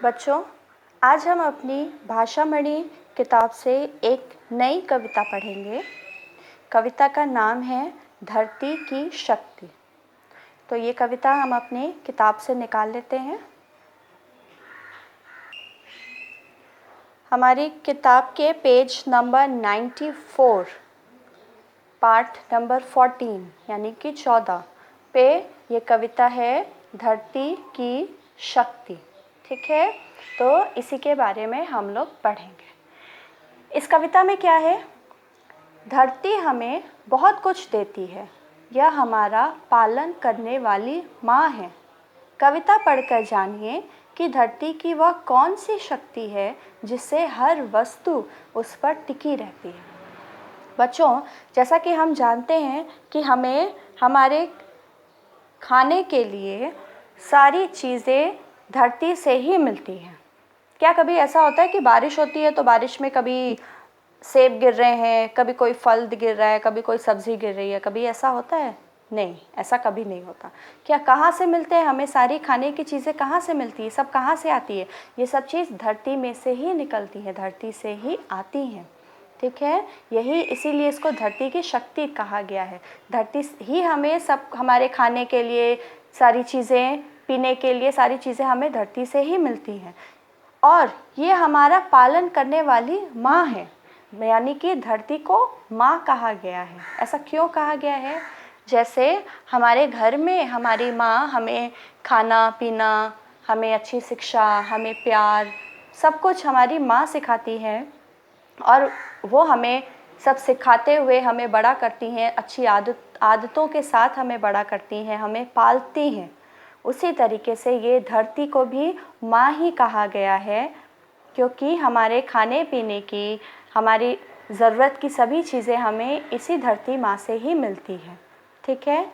बच्चों, आज हम अपनी भाषामणि किताब से एक नई कविता पढ़ेंगे। कविता का नाम है धरती की शक्ति। तो ये कविता हम अपनी किताब से निकाल लेते हैं। हमारी किताब के पेज नंबर 94 पार्ट नंबर 14 यानी कि 14 पे ये कविता है धरती की शक्ति। ठीक है, तो इसी के बारे में हम लोग पढ़ेंगे। इस कविता में क्या है? धरती हमें बहुत कुछ देती है, यह हमारा पालन करने वाली माँ है। कविता पढ़कर जानिए कि धरती की वह कौन सी शक्ति है जिससे हर वस्तु उस पर टिकी रहती है। बच्चों, जैसा कि हम जानते हैं कि हमें हमारे खाने के लिए सारी चीज़ें धरती से ही मिलती हैं। क्या कभी ऐसा होता है कि बारिश होती है तो बारिश में कभी सेब गिर रहे हैं, कभी कोई फल गिर रहा है, कभी कोई सब्ज़ी गिर रही है? कभी ऐसा होता है? नहीं, ऐसा कभी नहीं होता। क्या कहाँ से मिलते हैं हमें? सारी खाने की चीज़ें कहाँ से मिलती है? सब कहाँ से आती है? ये सब चीज़ धरती में से ही निकलती है, धरती से ही आती हैं। ठीक है, यही इसीलिए इसको धरती की शक्ति कहा गया है। धरती ही हमें सब, हमारे खाने के लिए सारी चीज़ें, पीने के लिए सारी चीज़ें हमें धरती से ही मिलती हैं। और ये हमारा पालन करने वाली माँ है, यानी कि धरती को माँ कहा गया है। ऐसा क्यों कहा गया है? जैसे हमारे घर में हमारी माँ हमें खाना पीना, हमें अच्छी शिक्षा, हमें प्यार, सब कुछ हमारी माँ सिखाती है और वो हमें सब सिखाते हुए हमें बड़ा करती हैं, अच्छी आदतों के साथ हमें बड़ा करती हैं, हमें पालती हैं। उसी तरीके से ये धरती को भी माँ ही कहा गया है, क्योंकि हमारे खाने पीने की, हमारी ज़रूरत की सभी चीज़ें हमें इसी धरती माँ से ही मिलती हैं। ठीक है,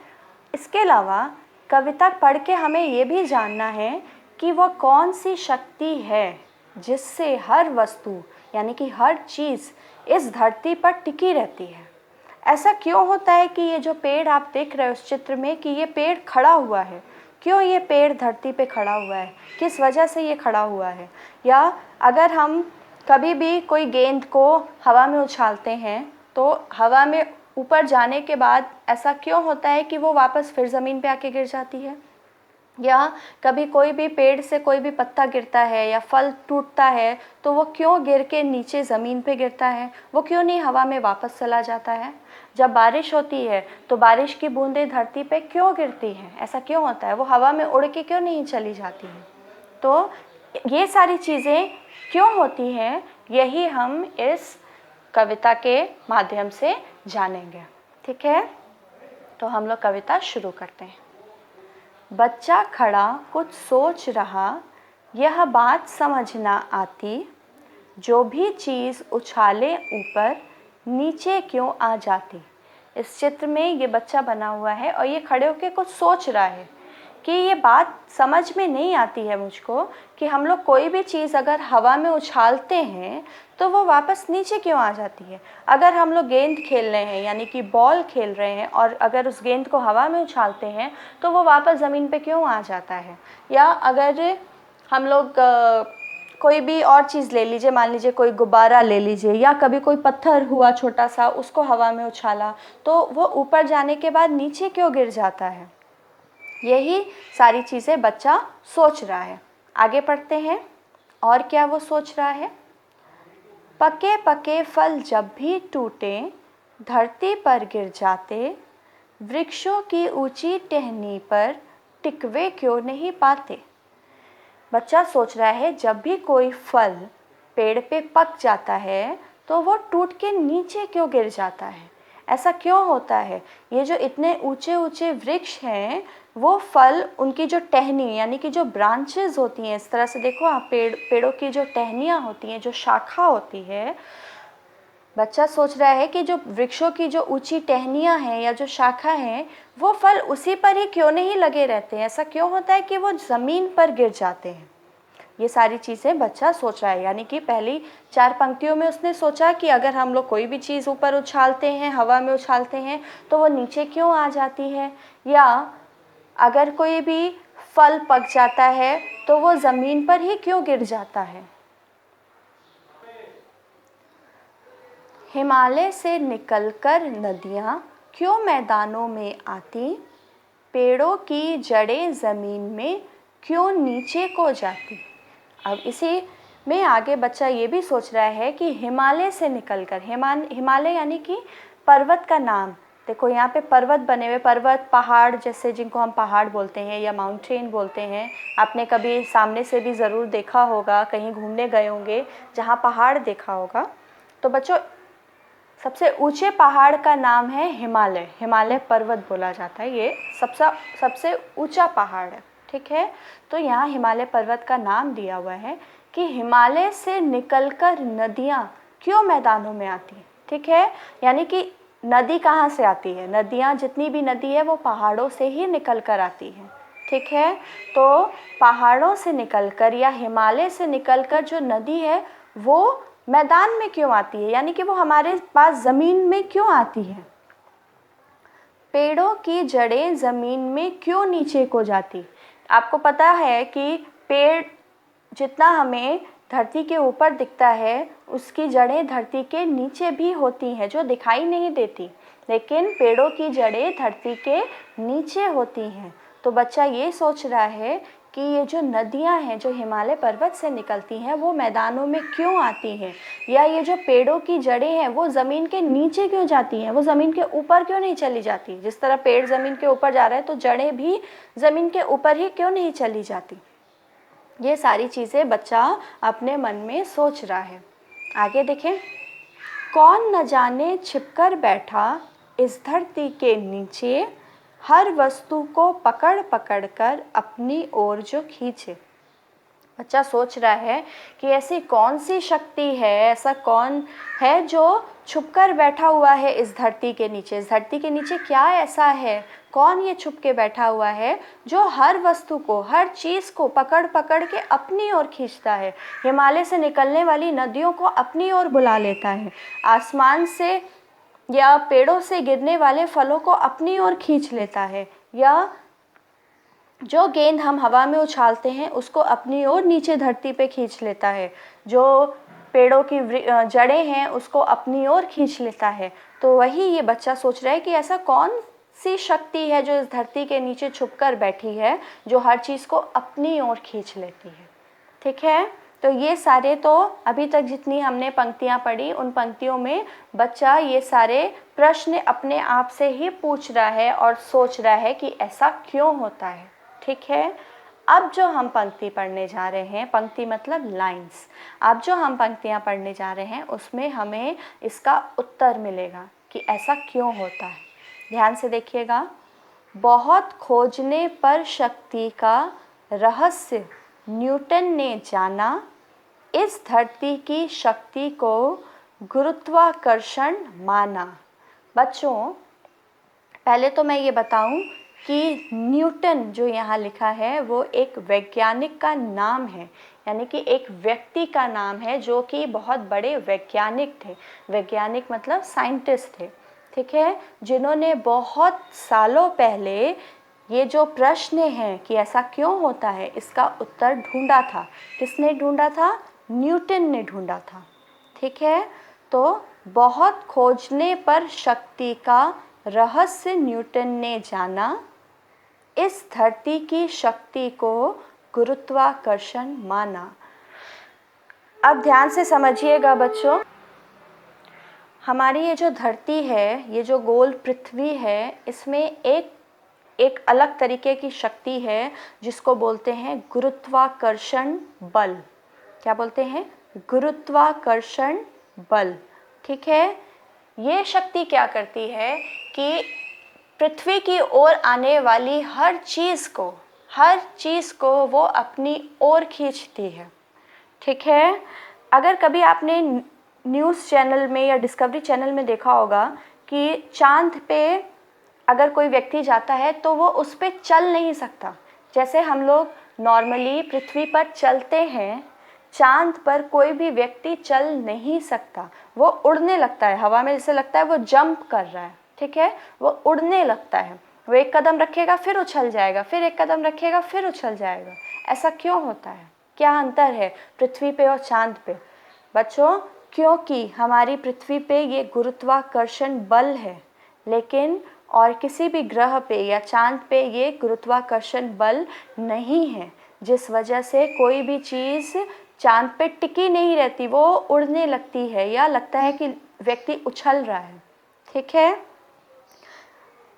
इसके अलावा कविता पढ़ के हमें ये भी जानना है कि वह कौन सी शक्ति है जिससे हर वस्तु यानी कि हर चीज़ इस धरती पर टिकी रहती है। ऐसा क्यों होता है कि ये जो पेड़ आप देख रहे हो उस चित्र में, कि ये पेड़ खड़ा हुआ है? क्यों ये पेड़ धरती पे खड़ा हुआ है? किस वजह से ये खड़ा हुआ है? या अगर हम कभी भी कोई गेंद को हवा में उछालते हैं तो हवा में ऊपर जाने के बाद ऐसा क्यों होता है कि वो वापस फिर ज़मीन पे आके गिर जाती है? या कभी कोई भी पेड़ से कोई भी पत्ता गिरता है या फल टूटता है तो वो क्यों गिर के नीचे ज़मीन पे गिरता है? वो क्यों नहीं हवा में वापस चला जाता है? जब बारिश होती है तो बारिश की बूंदें धरती पे क्यों गिरती हैं? ऐसा क्यों होता है? वो हवा में उड़ के क्यों नहीं चली जाती हैं? तो ये सारी चीज़ें क्यों होती हैं, यही हम इस कविता के माध्यम से जानेंगे। ठीक है, तो हम लोग कविता शुरू करते हैं। बच्चा खड़ा कुछ सोच रहा, यह बात समझ ना आती, जो भी चीज़ उछाले ऊपर नीचे क्यों आ जाती। इस चित्र में ये बच्चा बना हुआ है और ये खड़े होकर कुछ सोच रहा है कि ये बात समझ में नहीं आती है मुझको कि हम लोग कोई भी चीज़ अगर हवा में उछालते हैं तो वो वापस नीचे क्यों आ जाती है। अगर हम लोग गेंद खेल रहे हैं यानी कि बॉल खेल रहे हैं और अगर उस गेंद को हवा में उछालते हैं तो वो वापस ज़मीन पे क्यों आ जाता है। या अगर हम लोग कोई भी और चीज़ ले लीजिए, मान लीजिए कोई गुब्बारा ले लीजिए, या कभी कोई पत्थर हुआ छोटा सा, उसको हवा में उछाला तो वो ऊपर जाने के बाद नीचे क्यों गिर जाता है। यही सारी चीज़ें बच्चा सोच रहा है। आगे पढ़ते हैं और क्या वो सोच रहा है। पके पके फल जब भी टूटे धरती पर गिर जाते, वृक्षों की ऊंची टहनी पर टिकवे क्यों नहीं पाते। बच्चा सोच रहा है जब भी कोई फल पेड़ पे पक जाता है तो वो टूट के नीचे क्यों गिर जाता है। ऐसा क्यों होता है। ये जो इतने ऊंचे ऊंचे वृक्ष हैं, वो फल, उनकी जो टहनी यानी कि जो ब्रांचेस होती हैं, इस तरह से देखो आप, पेड़ों की जो टहनियाँ होती हैं, जो शाखा होती है, बच्चा सोच रहा है कि जो वृक्षों की जो ऊंची टहनियाँ हैं या जो शाखा हैं, वो फल उसी पर ही क्यों नहीं लगे रहते हैं। ऐसा क्यों होता है कि वो ज़मीन पर गिर जाते हैं। ये सारी चीज़ें बच्चा सोच रहा है, यानी कि पहली 4 पंक्तियों में उसने सोचा कि अगर हम लोग कोई भी चीज़ ऊपर उछालते हैं, हवा में उछालते हैं, तो वो नीचे क्यों आ जाती है। या अगर कोई भी फल पक जाता है तो वो ज़मीन पर ही क्यों गिर जाता है? हिमालय से निकलकर नदियाँ क्यों मैदानों में आती? पेड़ों की जड़ें ज़मीन में क्यों नीचे को जाती? अब इसी में आगे बच्चा ये भी सोच रहा है कि हिमालय से निकलकर, हिमालय यानी कि पर्वत का नाम। देखो यहाँ पे पर्वत बने हुए, पर्वत पहाड़ जैसे जिनको हम पहाड़ बोलते हैं या माउंटेन बोलते हैं। आपने कभी सामने से भी ज़रूर देखा होगा, कहीं घूमने गए होंगे जहाँ पहाड़ देखा होगा। तो बच्चों सबसे ऊंचे पहाड़ का नाम है हिमालय, हिमालय पर्वत बोला जाता है। ये सबसे ऊंचा पहाड़ है, ठीक है। तो यहाँ हिमालय पर्वत का नाम दिया हुआ है कि हिमालय से निकलकर नदियाँ क्यों मैदानों में आती हैं, ठीक है। यानी कि नदी कहाँ से आती है? नदियाँ, जितनी भी नदी है वो पहाड़ों से ही निकल कर आती हैं, ठीक है। तो पहाड़ों से निकलकर या हिमालय से निकलकर जो नदी है वो मैदान में क्यों आती है, यानी कि वो हमारे पास ज़मीन में क्यों आती है? पेड़ों की जड़ें ज़मीन में क्यों नीचे को जाती? आपको पता है कि पेड़ जितना हमें धरती के ऊपर दिखता है उसकी जड़ें धरती के नीचे भी होती हैं, जो दिखाई नहीं देती, लेकिन पेड़ों की जड़ें धरती के नीचे होती हैं। तो बच्चा ये सोच रहा है कि ये जो नदियाँ हैं जो हिमालय पर्वत से निकलती हैं वो मैदानों में क्यों आती हैं, या ये जो पेड़ों की जड़ें हैं वो ज़मीन के नीचे क्यों जाती हैं, वो ज़मीन के ऊपर क्यों नहीं चली जाती? जिस तरह पेड़ ज़मीन के ऊपर जा रहा है तो जड़ें भी ज़मीन के ऊपर ही क्यों नहीं चली जाती? ये सारी चीज़ें बच्चा अपने मन में सोच रहा है। आगे देखें। कौन न जाने छिपकर बैठा इस धरती के नीचे, हर वस्तु को पकड़ पकड़ कर अपनी ओर जो खींचे। बच्चा सोच रहा है कि ऐसी कौन सी शक्ति है, ऐसा कौन है जो छुपकर बैठा हुआ है इस धरती के नीचे। इस धरती के नीचे क्या ऐसा है, कौन ये छुप के बैठा हुआ है जो हर वस्तु को, हर चीज़ को पकड़ पकड़ के अपनी ओर खींचता है, हिमालय से निकलने वाली नदियों को अपनी ओर बुला लेता है, आसमान से या पेड़ों से गिरने वाले फलों को अपनी ओर खींच लेता है, या जो गेंद हम हवा में उछालते हैं उसको अपनी ओर नीचे धरती पे खींच लेता है, जो पेड़ों की जड़ें हैं उसको अपनी ओर खींच लेता है। तो वही ये बच्चा सोच रहा है कि ऐसा कौन सी शक्ति है जो इस धरती के नीचे छुपकर बैठी है, जो हर चीज़ को अपनी ओर खींच लेती है, ठीक है। तो ये सारे, तो अभी तक जितनी हमने पंक्तियाँ पढ़ी उन पंक्तियों में बच्चा ये सारे प्रश्न अपने आप से ही पूछ रहा है और सोच रहा है कि ऐसा क्यों होता है, ठीक है। अब जो हम पंक्ति पढ़ने जा रहे हैं, पंक्ति मतलब लाइंस, अब जो हम पंक्तियाँ पढ़ने जा रहे हैं उसमें हमें इसका उत्तर मिलेगा कि ऐसा क्यों होता है। ध्यान से देखिएगा। बहुत खोजने पर शक्ति का रहस्य न्यूटन ने जाना, इस धरती की शक्ति को गुरुत्वाकर्षण माना। बच्चों पहले तो मैं ये बताऊं कि न्यूटन जो यहाँ लिखा है वो एक वैज्ञानिक का नाम है, यानी कि एक व्यक्ति का नाम है जो कि बहुत बड़े वैज्ञानिक थे। वैज्ञानिक मतलब साइंटिस्ट थे, ठीक है, जिन्होंने बहुत सालों पहले ये जो प्रश्न है कि ऐसा क्यों होता है इसका उत्तर ढूंढा था। किसने ढूंढा था? न्यूटन ने ढूंढा था, ठीक है। तो बहुत खोजने पर शक्ति का रहस्य न्यूटन ने जाना, इस धरती की शक्ति को गुरुत्वाकर्षण माना। अब ध्यान से समझिएगा बच्चों, हमारी ये जो धरती है, ये जो गोल पृथ्वी है, इसमें एक अलग तरीके की शक्ति है जिसको बोलते हैं गुरुत्वाकर्षण बल। क्या बोलते हैं? गुरुत्वाकर्षण बल, ठीक है। ये शक्ति क्या करती है कि पृथ्वी की ओर आने वाली हर चीज़ को वो अपनी ओर खींचती है, ठीक है। अगर कभी आपने न्यूज़ चैनल में या डिस्कवरी चैनल में देखा होगा कि चांद पे अगर कोई व्यक्ति जाता है तो वो उस पर चल नहीं सकता। जैसे हम लोग नॉर्मली पृथ्वी पर चलते हैं, चांद पर कोई भी व्यक्ति चल नहीं सकता, वो उड़ने लगता है हवा में, जैसे लगता है वो जंप कर रहा है, ठीक है, वो उड़ने लगता है। वो एक कदम रखेगा फिर उछल जाएगा, फिर एक कदम रखेगा फिर उछल जाएगा। ऐसा क्यों होता है? क्या अंतर है पृथ्वी पे और चांद पे? बच्चों, क्योंकि हमारी पृथ्वी पे ये गुरुत्वाकर्षण बल है, लेकिन और किसी भी ग्रह पे या चांद पे ये गुरुत्वाकर्षण बल नहीं है, जिस वजह से कोई भी चीज़ चांद पे टिकी नहीं रहती, वो उड़ने लगती है या लगता है कि व्यक्ति उछल रहा है। ठीक है,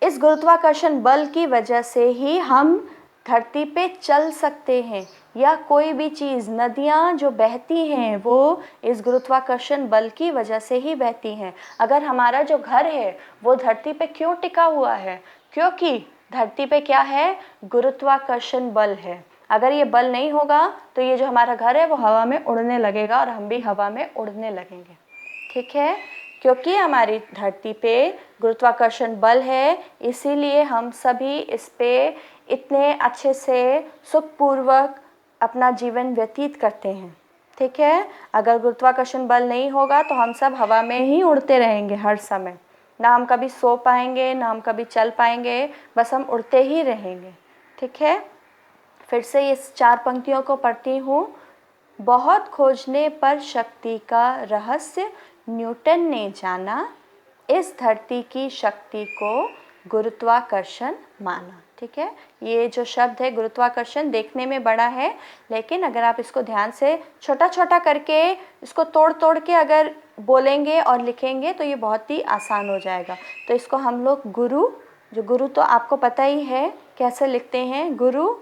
इस गुरुत्वाकर्षण बल की वजह से ही हम धरती पे चल सकते हैं, या कोई भी चीज़, नदियाँ जो बहती हैं वो इस गुरुत्वाकर्षण बल की वजह से ही बहती हैं। अगर हमारा जो घर है वो धरती पे क्यों टिका हुआ है? क्योंकि धरती पे क्या है? गुरुत्वाकर्षण बल है। अगर ये बल नहीं होगा तो ये जो हमारा घर है वो हवा में उड़ने लगेगा और हम भी हवा में उड़ने लगेंगे। ठीक है, क्योंकि हमारी धरती पे गुरुत्वाकर्षण बल है, इसीलिए हम सभी इस पे इतने अच्छे से सुखपूर्वक अपना जीवन व्यतीत करते हैं। ठीक है, अगर गुरुत्वाकर्षण बल नहीं होगा तो हम सब हवा में ही उड़ते रहेंगे हर समय, ना हम कभी सो पाएंगे ना हम कभी चल पाएंगे, बस हम उड़ते ही रहेंगे। ठीक है, फिर से इस 4 पंक्तियों को पढ़ती हूँ। बहुत खोजने पर शक्ति का रहस्य न्यूटन ने जाना, इस धरती की शक्ति को गुरुत्वाकर्षण माना। ठीक है, ये जो शब्द है गुरुत्वाकर्षण देखने में बड़ा है, लेकिन अगर आप इसको ध्यान से छोटा छोटा करके इसको तोड़ तोड़ के अगर बोलेंगे और लिखेंगे तो ये बहुत ही आसान हो जाएगा। तो इसको हम लोग गुरु, जो गुरु तो आपको पता ही है कैसे लिखते हैं, गुरुत्वाकर्षण।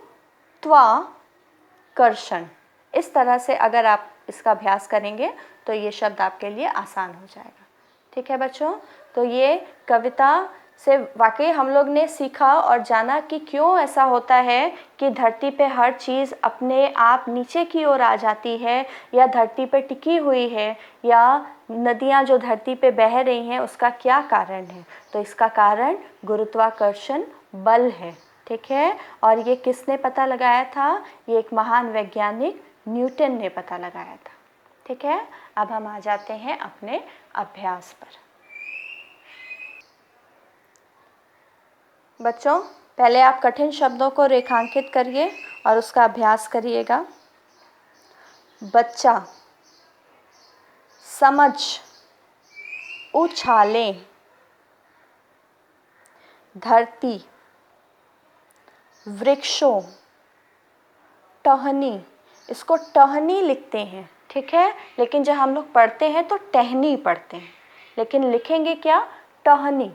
इस तरह से अगर आप इसका अभ्यास करेंगे तो ये शब्द आपके लिए आसान हो जाएगा। ठीक है बच्चों, तो ये कविता से वाकई हम लोग ने सीखा और जाना कि क्यों ऐसा होता है कि धरती पे हर चीज़ अपने आप नीचे की ओर आ जाती है, या धरती पे टिकी हुई है, या नदियाँ जो धरती पे बह रही हैं उसका क्या कारण है। तो इसका कारण गुरुत्वाकर्षण बल है। ठीक है, और ये किसने पता लगाया था? ये एक महान वैज्ञानिक न्यूटन ने पता लगाया था। ठीक है, अब हम आ जाते हैं अपने अभ्यास पर। बच्चों, पहले आप कठिन शब्दों को रेखांकित करिए और उसका अभ्यास करिएगा। बच्चा, समझ, उछालें, धरती, वृक्षों, टहनी। इसको टहनी लिखते हैं, ठीक है, लेकिन जब हम लोग पढ़ते हैं तो टहनी पढ़ते हैं, लेकिन लिखेंगे क्या? टहनी।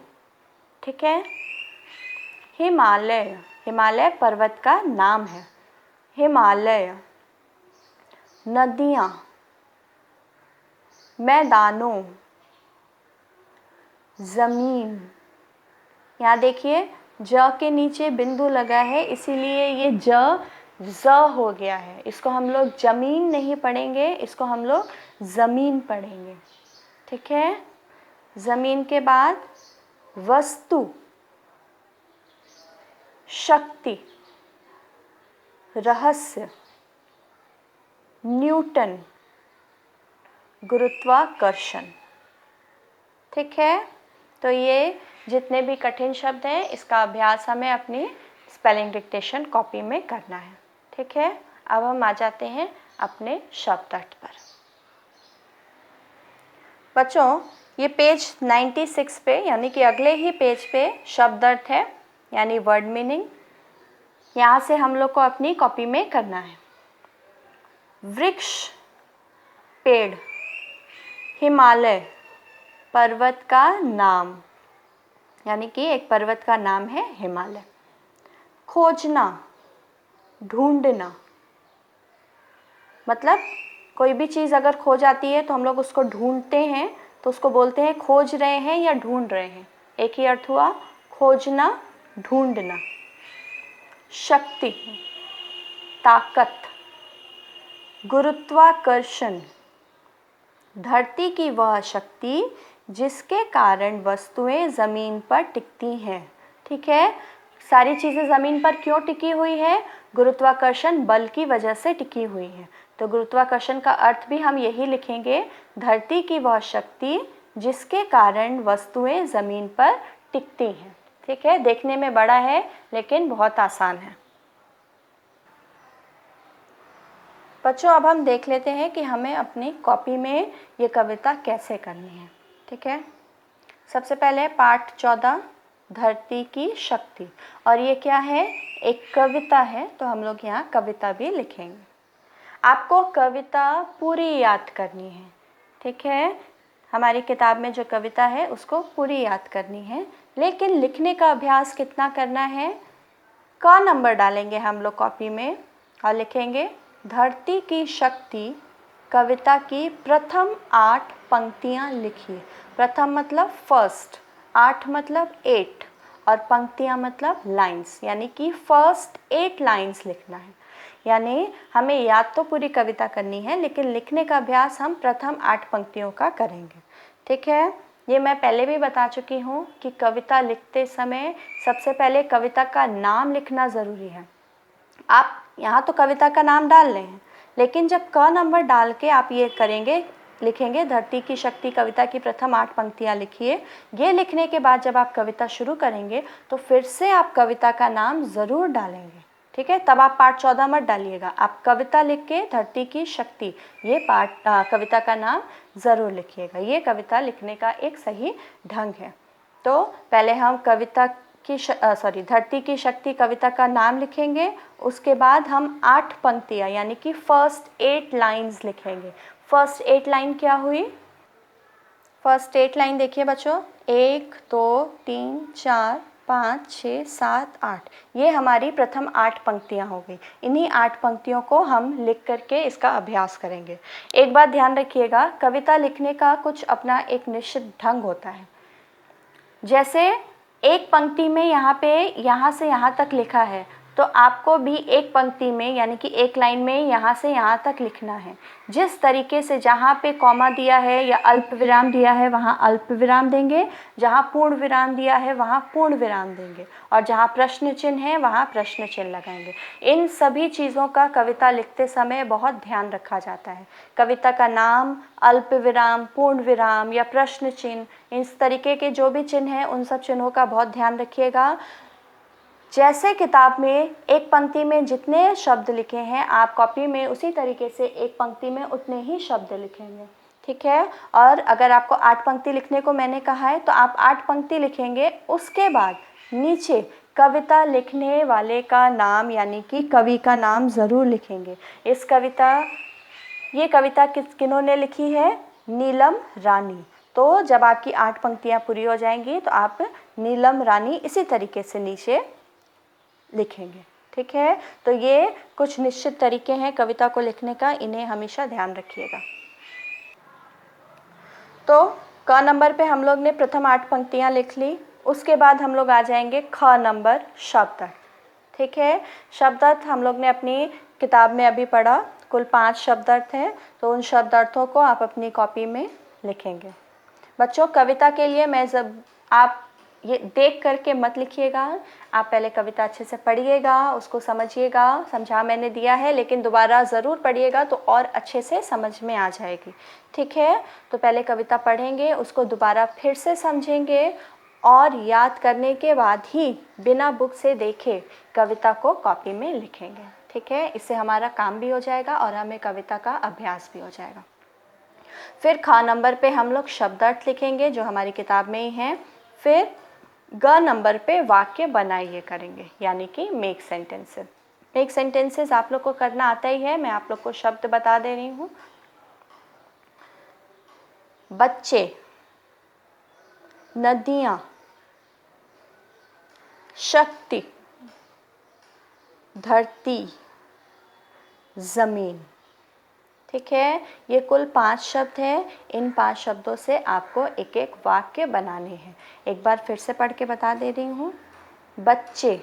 ठीक है, हिमालय, हिमालय पर्वत का नाम है। हिमालय, नदियाँ, मैदानों, ज़मीन। यहाँ देखिए ज के नीचे बिंदु लगा है, इसीलिए ये ज हो गया है। इसको हम लोग जमीन नहीं पढ़ेंगे, इसको हम लोग ज़मीन पढ़ेंगे। ठीक है, ज़मीन के बाद वस्तु, शक्ति, रहस्य, न्यूटन, गुरुत्वाकर्षण। ठीक है, तो ये जितने भी कठिन शब्द हैं इसका अभ्यास हमें अपनी स्पेलिंग डिक्टेशन कॉपी में करना है। ठीक है, अब हम आ जाते हैं अपने शब्दार्थ पर। बच्चों, ये पेज 96 पे यानी कि अगले ही पेज पे शब्दार्थ है, यानी वर्ड मीनिंग। यहाँ से हम लोग को अपनी कॉपी में करना है। वृक्ष, पेड़, हिमालय, पर्वत का नाम, यानी कि एक पर्वत का नाम है हिमालय। खोजना, ढूंढना, मतलब कोई भी चीज़ अगर खो जाती है तो हम लोग उसको ढूंढते हैं, तो उसको बोलते हैं खोज रहे हैं या ढूंढ रहे हैं। एक ही अर्थ हुआ, खोजना, ढूंढना। शक्ति, ताकत, गुरुत्वाकर्षण, धरती की वह शक्ति जिसके कारण वस्तुएं ज़मीन पर टिकती हैं। ठीक है, सारी चीज़ें ज़मीन पर क्यों टिकी हुई है? गुरुत्वाकर्षण बल की वजह से टिकी हुई है। तो गुरुत्वाकर्षण का अर्थ भी हम यही लिखेंगे, धरती की वह शक्ति जिसके कारण वस्तुएं ज़मीन पर टिकती हैं। ठीक है, देखने में बड़ा है लेकिन बहुत आसान है। बच्चों अब हम देख लेते हैं कि हमें अपनी कॉपी में ये कविता कैसे करनी है। ठीक है, सबसे पहले पाठ 14 धरती की शक्ति, और ये क्या है, एक कविता है, तो हम लोग यहाँ कविता भी लिखेंगे। आपको कविता पूरी याद करनी है। ठीक है, हमारी किताब में जो कविता है उसको पूरी याद करनी है, लेकिन लिखने का अभ्यास कितना करना है, का नंबर डालेंगे हम लोग कॉपी में और लिखेंगे धरती की शक्ति कविता की प्रथम 8 पंक्तियाँ लिखिए। प्रथम मतलब फर्स्ट, 8 मतलब 8 और पंक्तियाँ मतलब लाइंस, यानी कि फर्स्ट 8 लाइंस लिखना है। यानी हमें याद तो पूरी कविता करनी है, लेकिन लिखने का अभ्यास हम प्रथम 8 पंक्तियों का करेंगे। ठीक है, ये मैं पहले भी बता चुकी हूँ कि कविता लिखते समय सबसे पहले कविता का नाम लिखना ज़रूरी है। आप यहाँ तो कविता का नाम डाल रहे हैं, लेकिन जब क नंबर डाल के आप ये करेंगे, लिखेंगे धरती की शक्ति कविता की प्रथम 8 पंक्तियाँ लिखिए, ये लिखने के बाद जब आप कविता शुरू करेंगे तो फिर से आप कविता का नाम ज़रूर डालेंगे। ठीक है, तब आप पाठ 14 मत डालिएगा, आप कविता लिख के धरती की शक्ति ये कविता का नाम ज़रूर लिखिएगा। ये कविता लिखने का एक सही ढंग है। तो पहले हम कविता की धरती की शक्ति कविता का नाम लिखेंगे, उसके बाद हम 8 पंक्तियाँ यानी कि फर्स्ट 8 लाइंस लिखेंगे। फर्स्ट 8 लाइन क्या हुई, फर्स्ट 8 लाइन देखिए बच्चों, 1 2 3 4 5 6 7 8, ये हमारी प्रथम 8 पंक्तियाँ हो गई। इन्हीं 8 पंक्तियों को हम लिख करके इसका अभ्यास करेंगे। एक बात ध्यान रखिएगा, कविता लिखने का कुछ अपना एक निश्चित ढंग होता है। जैसे एक पंक्ति में यहाँ से यहाँ तक लिखा है, तो आपको भी एक पंक्ति में यानी कि एक लाइन में यहाँ से यहाँ तक लिखना है। जिस तरीके से जहाँ पे कॉमा दिया है या अल्प विराम दिया है वहाँ अल्प विराम देंगे, जहाँ पूर्ण विराम दिया है वहाँ पूर्ण विराम देंगे, और जहाँ प्रश्न चिन्ह है वहाँ प्रश्न चिन्ह लगाएंगे। इन सभी चीज़ों का कविता लिखते समय बहुत ध्यान रखा जाता है। कविता का नाम, अल्प विराम, पूर्ण विराम या प्रश्न चिन्ह, इस तरीके के जो भी चिन्ह हैं उन सब चिन्हों का बहुत ध्यान रखिएगा। जैसे किताब में एक पंक्ति में जितने शब्द लिखे हैं, आप कॉपी में उसी तरीके से एक पंक्ति में उतने ही शब्द लिखेंगे। ठीक है, और अगर आपको 8 पंक्ति लिखने को मैंने कहा है तो आप 8 पंक्ति लिखेंगे, उसके बाद नीचे कविता लिखने वाले का नाम यानी कि कवि का नाम ज़रूर लिखेंगे। ये कविता किन्होंने लिखी है, नीलम रानी। तो जब आपकी 8 पंक्तियाँ पूरी हो जाएंगी तो आप नीलम रानी इसी तरीके से नीचे लिखेंगे। ठीक है, तो ये कुछ निश्चित तरीके हैं कविता को लिखने का, इन्हें हमेशा ध्यान रखिएगा। तो क नंबर पे हम लोग ने प्रथम 8 पंक्तियाँ लिख ली, उसके बाद हम लोग आ जाएंगे ख नंबर शब्दार्थ। ठीक है, शब्दार्थ हम लोग ने अपनी किताब में अभी पढ़ा, कुल 5 शब्दार्थ हैं, तो उन शब्दार्थों को आप अपनी कॉपी में लिखेंगे। बच्चों कविता के लिए आप ये देख करके मत लिखिएगा, आप पहले कविता अच्छे से पढ़िएगा, उसको समझिएगा, समझा मैंने दिया है, लेकिन दोबारा ज़रूर पढ़िएगा तो और अच्छे से समझ में आ जाएगी। ठीक है, तो पहले कविता पढ़ेंगे, उसको दोबारा फिर से समझेंगे और याद करने के बाद ही बिना बुक से देखे कविता को कॉपी में लिखेंगे। ठीक है, इससे हमारा काम भी हो जाएगा और हमें कविता का अभ्यास भी हो जाएगा। फिर ख नंबर पे हम लोग शब्दार्थ लिखेंगे जो हमारी किताब में ही हैं। फिर ग नंबर पे वाक्य बनाइए करेंगे, यानी कि मेक सेंटेंसेस। मेक सेंटेंसेस आप लोग को करना आता ही है, मैं आप लोग को शब्द बता दे रही हूँ। बच्चे, नदियाँ, शक्ति, धरती, ज़मीन। ठीक है, ये कुल 5 शब्द हैं। इन 5 शब्दों से आपको एक एक वाक्य बनाने हैं। एक बार फिर से पढ़ के बता दे रही हूँ, बच्चे,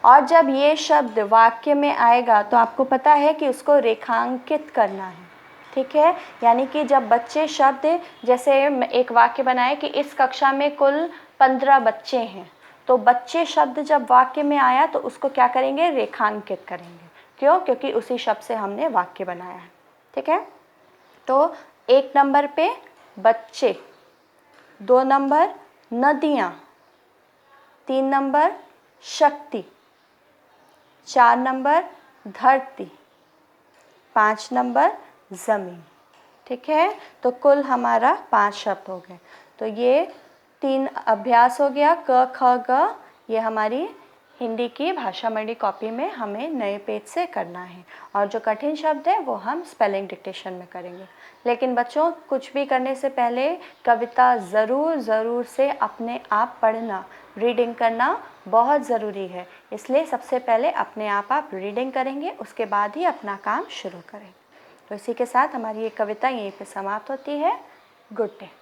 और जब ये शब्द वाक्य में आएगा तो आपको पता है कि उसको रेखांकित करना है। ठीक है, यानी कि जब बच्चे शब्द, जैसे एक वाक्य बनाए कि इस कक्षा में कुल 15 बच्चे हैं, तो बच्चे शब्द जब वाक्य में आया तो उसको क्या करेंगे, रेखांकित करेंगे। क्यों, क्योंकि उसी शब्द से हमने वाक्य बनाया है। ठीक है, तो 1 नंबर पे बच्चे, 2 नंबर नदियाँ, 3 नंबर शक्ति, 4 नंबर धरती, 5 नंबर ज़मीन। ठीक है, तो कुल हमारा 5 शब्द हो गए। तो ये 3 अभ्यास हो गया, क ख ग। ये हमारी हिंदी की भाषा मंडी कॉपी में हमें नए पेज से करना है, और जो कठिन शब्द है वो हम स्पेलिंग डिक्टेशन में करेंगे। लेकिन बच्चों, कुछ भी करने से पहले कविता ज़रूर से अपने आप पढ़ना, रीडिंग करना बहुत ज़रूरी है। इसलिए सबसे पहले अपने आप रीडिंग करेंगे, उसके बाद ही अपना काम शुरू करेंगे। तो इसी के साथ हमारी ये कविता यहीं पे समाप्त होती है। Good day.